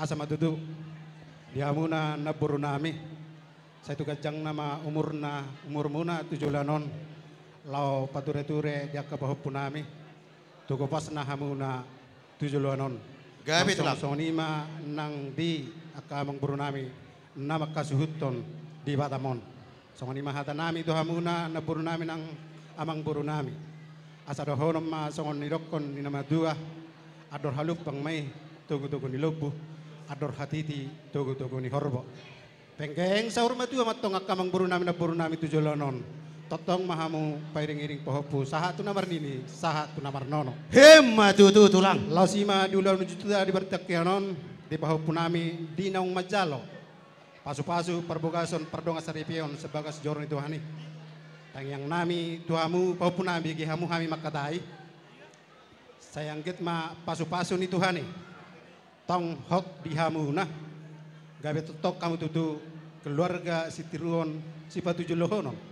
asa matutu diamuna na burunami sa itu gajang nama umur muna 7 lanon lau pature-ture dia kabahupunami tuko pas na hamuna 7 lanon gabi tulang sonima nang di akamang burunami na makasuhuton di Batamon songonima hatanami to hamuna na burunami nang amang burunami asa dohonom ma songon nirokon ni nama dua ador haluk pang may tugu-tugu ni lobu ador hatiti tugu-tugu ni horbo pengkeng saur matu matong akamang burunami na burunami 7 lanon totong mahamu pairing-iring pohopu sahat tu namar nini sahat tu namar nono hemma tutu tulang lausima diulau nujuta di bertakyanon di pohopu nami di naung majalo pasu-pasu perbogason perdonga saripion sebagai sejorni Tuhani tang yang nami tuhamu pohopu nami gihamu hami makatai sayang git ma pasu-pasu ni Tuhani tong hok dihamu nah gabe totok kamu tutu keluarga si tiruon si patujuh lohono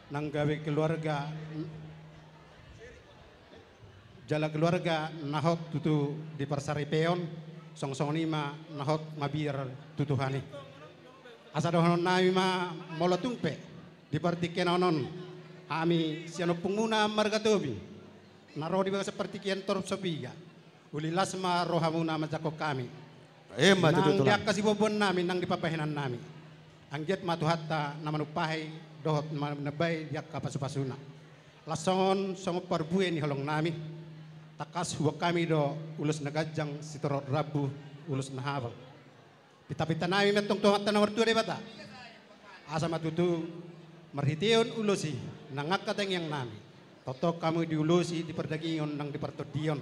nang gawe keluarga jala keluarga nahot tutu di persaripeon song nima nahot mabir tutuhani asa dohonon nami ma molo tumpe di partikenon ami siano penguna margatobi naro di seperti kian torp sobiga uli lasma rohamuna majako kami hemma tutu nang dia tulang kasih bobon nami nang dipapahinan nami angget matuhatta namanupahay dohot manabay dia kapasu-pasuna lasongon songo parbue ni holong nami takas huwag kami do ulus nagajang sitorot rabu ulus nahabal pita-pita nami metong tuhatta nomor 2 de bata asa matutu marhitiyon ulusi nangakateng yang nami totok kamu diulusi di perdagingon nang di partodion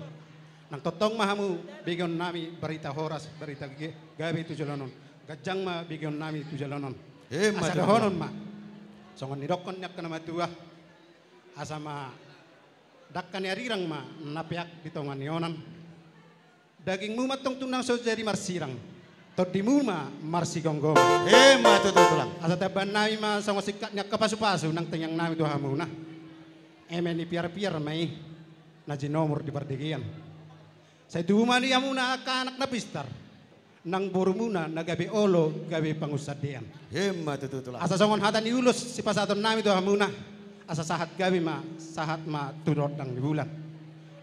nang totong mahamu bigyon nami berita horas berita gabi 7 lanon gajang ma bigyon nami 7 lanon hemma asa tutu dohonon ma songon nidokon nyak kana matua asa ma dakkan yarirang ma napiak ditongan yonan daging mu matong tunang so jadi marsirang todimu ma marsi gonggong hemma tutu tulang asa taban nami ma songo sikat nyak kapasu-pasu nang tenyang nami tuhamu na emen ni piar-piar mai na jinomor di perdigian sa duma ni amuna ka anak na pistar nang burumuna nagabi olo gabi pangusadian hemma tutu tulang asa songon hatan iulus si pasaton nami to hamuna asa sahat gabi ma sahat ma turot dang di bulan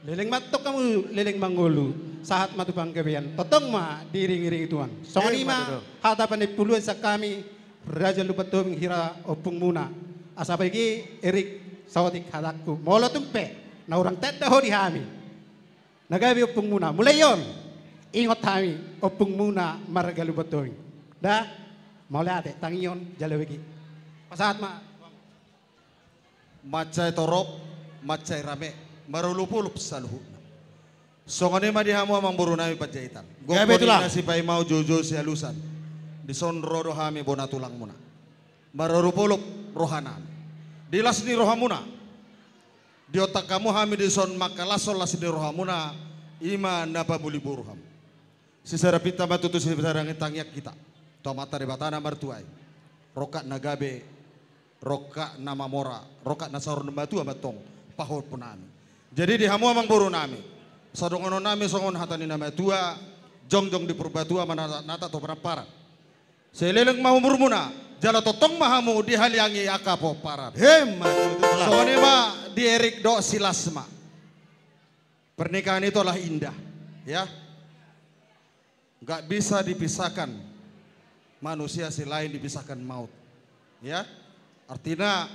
leleng matok kamu leleng mangulu sahat matupang gabian totong ma diring-iring ituan songon ima hatapan ipuluan sa kami raja lupatum hira opung muna asa pagi erik sawatik hatakku molo tumpe na urang tedda ho di hami nagabi opung muna mulai yon ingot kami opung muna margalu batoing dah mulai ate tangion jalawegi pasahat ma macai torop macai rame marulupulup saluhu songane ma dihamu amang burunami pajaitan Gabe tulang. nasi pai mau jojo si halusan di sonro rohami bona tulang muna marulupulup rohanan dilas ni rohamuna di otak kamu hami di son makalasol las di rohamuna ima napa buli burham sisara pita matutu sisara ngitangyak kita tomata de batana martuai rokat nagabe roka nama mora roka nasarun batu amatong pahol punami jadi di hamu amang buru nami sadongono nami songon hatani nama tua jongjong di purbatua mana nata to para seleleng mau murmuna jala totong mahamu dihaliangi akapo para Hemma sone ma di erik do silasma pernikahan itu adalah indah ya nggak bisa dipisahkan manusia si lain dipisahkan maut ya artinya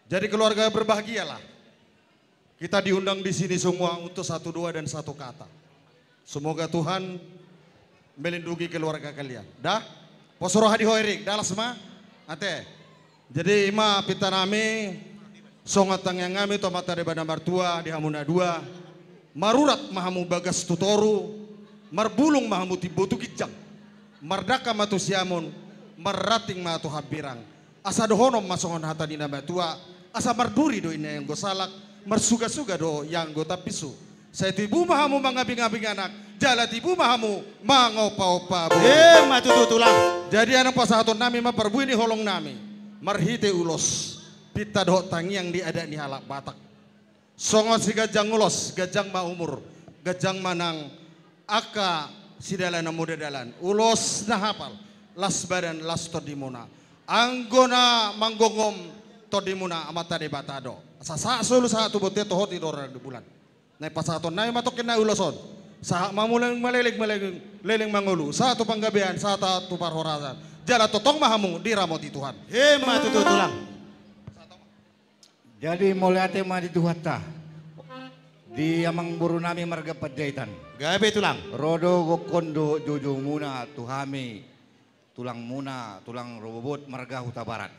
jadi keluarga berbahagialah kita diundang di sini semua untuk 1, 2 dan 1 kata semoga Tuhan melindungi keluarga kalian dah posoro hadi hoirik dalas ma ate jadi ima pita nami songatang yang ngami tomata de bana martua di hamuna 2 marurat mahamu bagas tutoru marbulung mahamu tibotu kijang mardaka matu siamon marating matu habirang asa dohonom masongon hatani nama tua asa marduri do ina yang gosalak marsuga-suga do yang go tapisu saya tibu mahamu mangabing-abing anak jala tibu mahamu mangopa-opa matutu tulang. jadi anak pasahaton nami maparbu ini holong nami marhite ulos pita do tangiang di ada ni halak batak songon si gajang ulos gajang ma umur gajang manang aka sidalana muda dalan ulos na hapal las badan las todimuna anggona manggongom todimuna amata de batado sasa sulu satu bote to hoti dora di bulan nai pasaton nai matokin na uloson sa mamulang leleng mangulu satu panggabean satu parhorasan jala totong mahamu diramoti Tuhan Hema tutu tulang. Jadi mulai tema di Tuhata di amang buru nami marga Padjaitan. Gabe tulang. Rodo gokondo jojo muna tuhami tulang muna tulang robobot marga Huta Barat.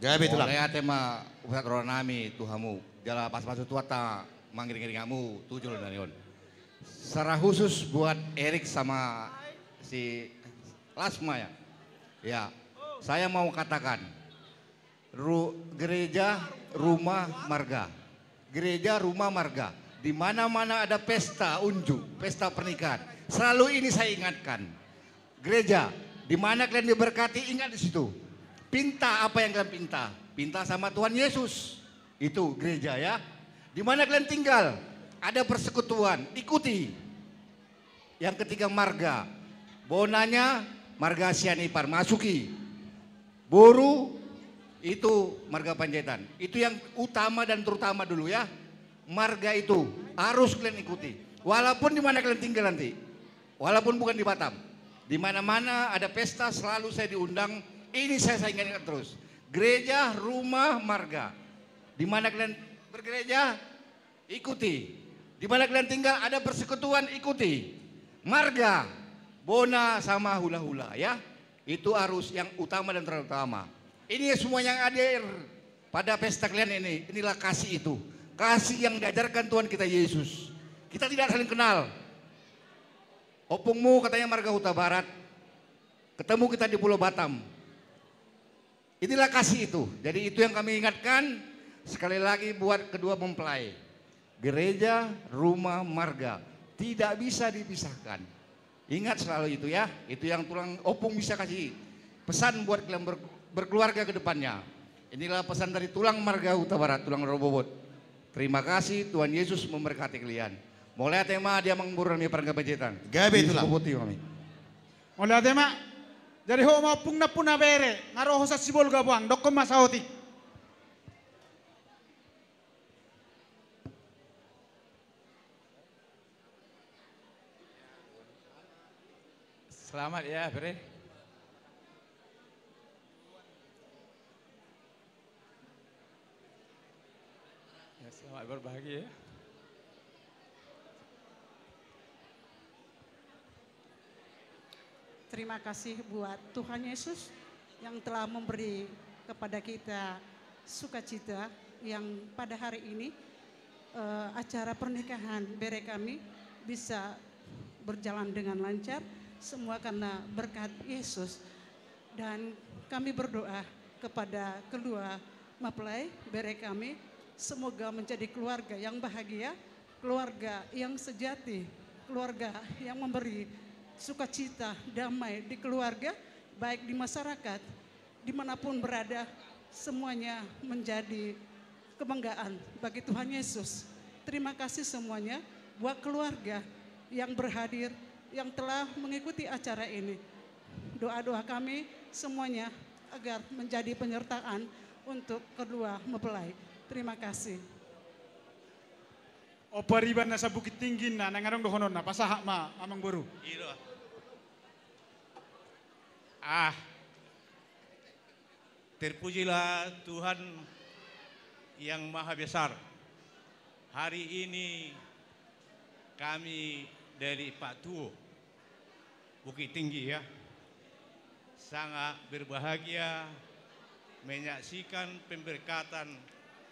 Gabe tulang. Mulai tema usat roda nami tuhamu jala pas Tuhata manggiring kamu tujuh dan yon. Secara khusus buat Erik sama si Lasma ya. Ya, saya mau katakan gereja rumah marga. Gereja rumah marga. Di mana-mana ada pesta unjuk, pesta pernikahan. Selalu ini saya ingatkan. Gereja, di mana kalian diberkati ingat di situ. Pinta apa yang kalian pinta? Pinta sama Tuhan Yesus. Itu gereja ya. Di mana kalian tinggal? Ada persekutuan, ikuti. Yang ketiga marga. Bonanya marga Sianipar, masuki. Boru itu marga Panjaitan. Itu yang utama dan terutama dulu ya. Marga itu harus kalian ikuti. Walaupun di mana kalian tinggal nanti. Walaupun bukan di Batam. Di mana-mana ada pesta selalu saya diundang. Ini saya ingatkan terus. Gereja rumah marga. Di mana kalian bergereja ikuti. Di mana kalian tinggal ada persekutuan ikuti. Marga, bona sama hula-hula ya. Itu harus yang utama dan terutama. Ini semua yang hadir pada pesta kalian ini. Inilah kasih itu. Kasih yang diajarkan Tuhan kita Yesus. Kita tidak saling kenal. Opungmu katanya marga Huta Barat. Ketemu kita di Pulau Batam. Inilah kasih itu. Jadi itu yang kami ingatkan. Sekali lagi buat kedua mempelai. Gereja, rumah, marga. Tidak bisa dipisahkan. Ingat selalu itu ya. Itu yang tulang opung bisa kasih pesan buat kalian berkeluarga ke depannya. Inilah pesan dari tulang marga Huta Barat, tulang robobot. Terima kasih, Tuhan Yesus memberkati kalian. Mulai tema dia mengurang mi parang Panjaitan. Gabe tulang. Putih kami. Mulai tema. Jadi ho mapung na puna bere. Ngaroho sa sibol gabuang. Dokkom masahoti. Selamat ya, Bre. Ya, selamat berbahagia. Terima kasih buat Tuhan Yesus yang telah memberi kepada kita sukacita yang pada hari ini acara pernikahan bere kami bisa berjalan dengan lancar. Semua karena berkat Yesus. Dan kami berdoa kepada kedua mempelai bere kami. Semoga menjadi keluarga yang bahagia, keluarga yang sejati, keluarga yang memberi sukacita, damai di keluarga, baik di masyarakat, dimanapun berada, semuanya menjadi kebanggaan bagi Tuhan Yesus. Terima kasih semuanya buat keluarga yang berhadir, yang telah mengikuti acara ini. Doa-doa kami semuanya agar menjadi penyertaan untuk kedua mempelai. Terima kasih. Opariban na sa Bukit Tinggi na nangarong dohonon na pasahak ma amang buru. Ilo. Terpujilah Tuhan yang Maha Besar. Hari ini kami dari Pak Tuo, Bukit Tinggi ya, sangat berbahagia menyaksikan pemberkatan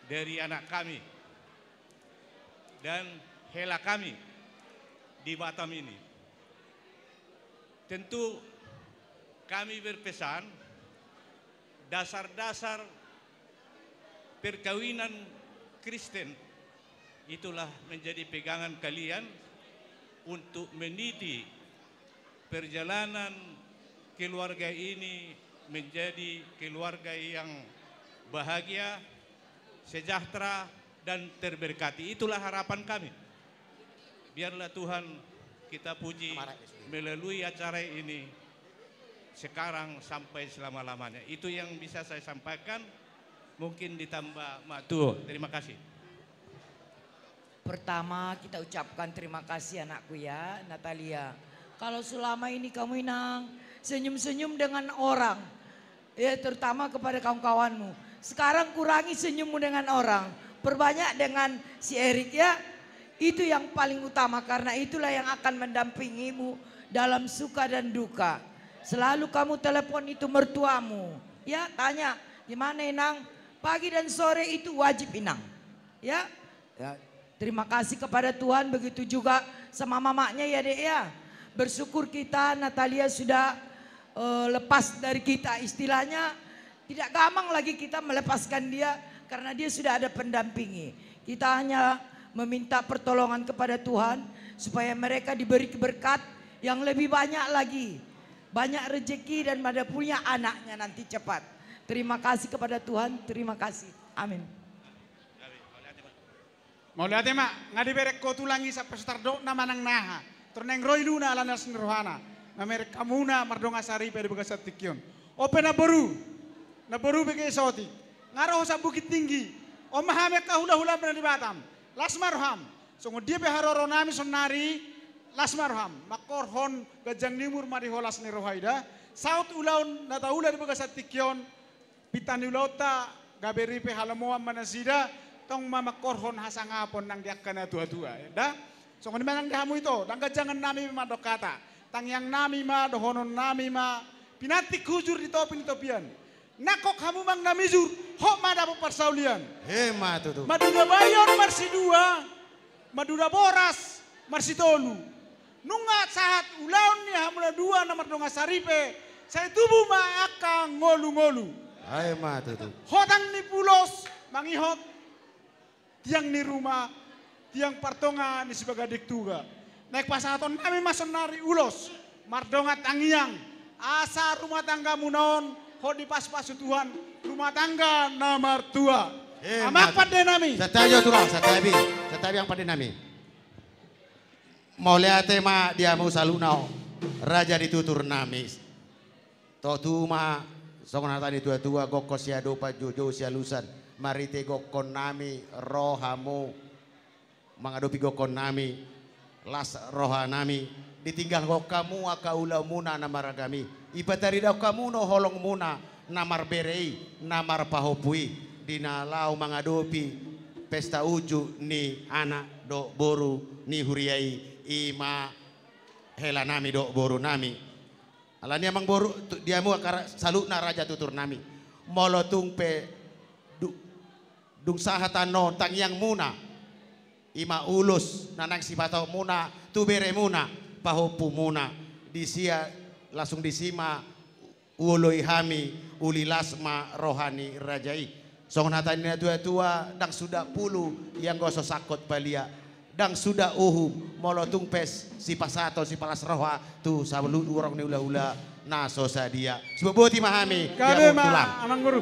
dari anak kami dan hela kami di Batam ini. Tentu kami berpesan dasar-dasar perkawinan Kristen itulah menjadi pegangan kalian untuk meniti perjalanan keluarga ini menjadi keluarga yang bahagia, sejahtera dan terberkati. Itulah harapan kami. Biarlah Tuhan kita puji melalui acara ini sekarang sampai selama-lamanya. Itu yang bisa saya sampaikan, mungkin ditambah Mak Tuo. Terima kasih. Pertama kita ucapkan terima kasih anakku ya Natalia. Kalau selama ini kamu Inang senyum-senyum dengan orang, ya terutama kepada kawan-kawanmu. Sekarang kurangi senyummu dengan orang, perbanyak dengan si Erik ya. Itu yang paling utama karena itulah yang akan mendampingimu dalam suka dan duka. Selalu kamu telepon itu mertuamu, ya tanya gimana Inang. Pagi dan sore itu wajib Inang, ya. Terima kasih kepada Tuhan, begitu juga sama mamanya ya dek ya. Bersyukur kita Natalia sudah lepas dari kita, istilahnya tidak gampang lagi kita melepaskan dia karena dia sudah ada pendampingi. Kita hanya meminta pertolongan kepada Tuhan supaya mereka diberi berkat yang lebih banyak lagi. Banyak rezeki dan pada punya anaknya nanti cepat. Terima kasih kepada Tuhan, terima kasih. Amin. Mau lihat ya mak, ngadi berek ko tulangi sa pestardo na manang naha. Turneng roy luna alanas nirhana. Mamerek kamuna mardonga sari pede begasat tikyon. Ope na boru bege soti. Ngaro sa bukit tinggi. O mahame ka hula-hula di Batam. Lasmarham. Songo dia beharoro nami sonari lasmarham. Makorhon gajang nimur mari holas ni rohaida. Saut ulaun nata ula di begasat tikyon. Pitani ulauta gaberi pe halamoa manasida. Tong mama korhon hasangapon nang diakkan na tua-tua. Da? So kung manang dihamu ito, dang jangan nami madokata. Tang yang nami ma, dohonon nami ma, pinatik hujur di topin topian. Nakok hamu mang namizur, hok madapo parsaulian. Hemat itu. Madura bayon marsi dua, madura boras marsi tolu. Nunga saat ulaun ni hamula dua nomor donga saripe, saya tubuh ma akang ngolu-ngolu. Hemat itu. Hotang ni pulos, mangihot. Tiang ni rumah, tiang partonga ni sebagai diktuga. Naik pasaton kami masonari ulos, mardonga tangiang, asa rumah tangga munon, hodi pas-pas Tuhan, rumah tangga nomor tua. Amak pada nami. Satayo tulang, satabi yang pada nami. Mau lihat tema dia mau salunau, raja ditutur nami. Totu ma, songon tadi tua-tua gokos ya dopa jojo sia lusan. Mari te gokon nami rohamu mengadopi gokon nami las roha nami ditinggal gokamu akaula muna namaragami ipatari daw kamu no holong muna namar berei namar pahopui dinalau mengadopi pesta uju ni anak do boru ni huriai ima hela nami do boru nami alani amang boru diamu akara salutna raja tutur nami molotung pe dung sahatan non tang yang muna ima ulus nanang sibato muna tubere muna pahopu muna disia langsung disima uloi hami uli lasma rohani rajai song natanina tua-tua dang sudah pulu yang goso sakot balia dang sudah molotung pes si pasato si palas roha tu sabelu urang ni ula-ula naso sadia sebab memahami Kade ma amang guru